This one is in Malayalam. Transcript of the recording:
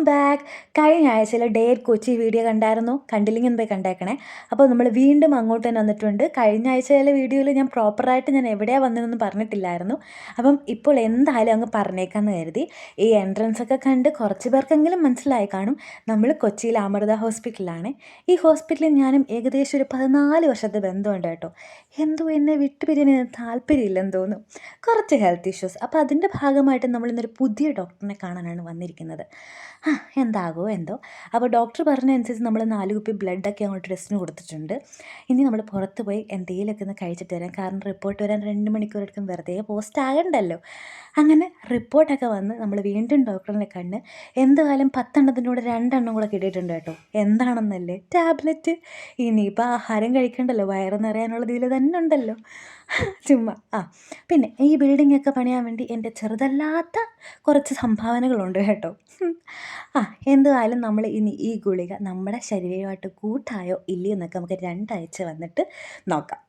ബാക്ക്. കഴിഞ്ഞ ആഴ്ചയിലെ ഡേറ്റ് കൊച്ചി വീഡിയോ കണ്ടായിരുന്നോ? കണ്ടില്ലെങ്കിൽ ഒന്ന് പോയി കണ്ടേക്കണേ. അപ്പോൾ നമ്മൾ വീണ്ടും അങ്ങോട്ട് തന്നെ വന്നിട്ടുണ്ട്. കഴിഞ്ഞ ആഴ്ചയിലെ വീഡിയോയിൽ ഞാൻ പ്രോപ്പറായിട്ട് ഞാൻ എവിടെയാണ് വന്നതെന്നൊന്നും പറഞ്ഞിട്ടില്ലായിരുന്നു. അപ്പം ഇപ്പോൾ എന്തായാലും അങ്ങ് പറഞ്ഞേക്കാമെന്ന് കരുതി. ഈ എൻട്രൻസ് ഒക്കെ കണ്ട് കുറച്ച് പേർക്കെങ്കിലും മനസ്സിലായി കാണും. നമ്മൾ കൊച്ചിയിലെ അമൃത ഹോസ്പിറ്റലിലാണ്. ഈ ഹോസ്പിറ്റലിൽ ഞാനും ഏകദേശം ഒരു 14 വർഷത്തെ ബന്ധമുണ്ട് കേട്ടോ. എന്തോ എന്നെ വിട്ടുപിരിയാൻ താല്പര്യമില്ലെന്ന് തോന്നും. കുറച്ച് ഹെൽത്ത് ഇഷ്യൂസ്. അപ്പോൾ അതിൻ്റെ ഭാഗമായിട്ട് നമ്മളിന്നൊരു പുതിയ ഡോക്ടറിനെ കാണാനാണ് വന്നിരിക്കുന്നത്. എന്താകുമോ എന്തോ. അപ്പോൾ ഡോക്ടർ പറഞ്ഞതനുസരിച്ച് നമ്മൾ 4 കുപ്പി ബ്ലഡൊക്കെ അങ്ങോട്ട് ടെസ്റ്റിന് കൊടുത്തിട്ടുണ്ട്. ഇനി നമ്മൾ പുറത്ത് പോയി എന്തെങ്കിലുമൊക്കെ ഒന്ന് കഴിച്ചിട്ട് വരാം. കാരണം റിപ്പോർട്ട് വരാൻ 2 മണിക്കൂർ എടുക്കും. വെറുതെ പോസ്റ്റ് ആകണ്ടല്ലോ. അങ്ങനെ റിപ്പോർട്ടൊക്കെ വന്ന് നമ്മൾ വീണ്ടും ഡോക്ടറിനെ കണ്ട് എന്തായാലും 10 എണ്ണത്തിൻ്റെ കൂടെ 2 എണ്ണം കൂടെ കിട്ടിയിട്ടുണ്ട് കേട്ടോ. എന്താണെന്നല്ലേ? ടാബ്ലറ്റ്. ഇനിയിപ്പോൾ ആഹാരം കഴിക്കണ്ടല്ലോ, വയറ് നിറയാനുള്ളത് ഇതിൽ തന്നെ ഉണ്ടല്ലോ. ചുമ്മാ പിന്നെ ഈ ബിൽഡിങ്ങൊക്കെ പണിയാൻ വേണ്ടി എൻ്റെ ചെറുതല്ലാത്ത കുറച്ച് സംഭാവനകളുണ്ട് കേട്ടോ. എന്തായാലും നമ്മൾ ഇനി ഈ ഗുളിക നമ്മുടെ ശരീരമായിട്ട് കൂട്ടായോ ഇല്ലയോ എന്നൊക്കെ നമുക്ക് 2 ആഴ്ച വന്നിട്ട് നോക്കാം.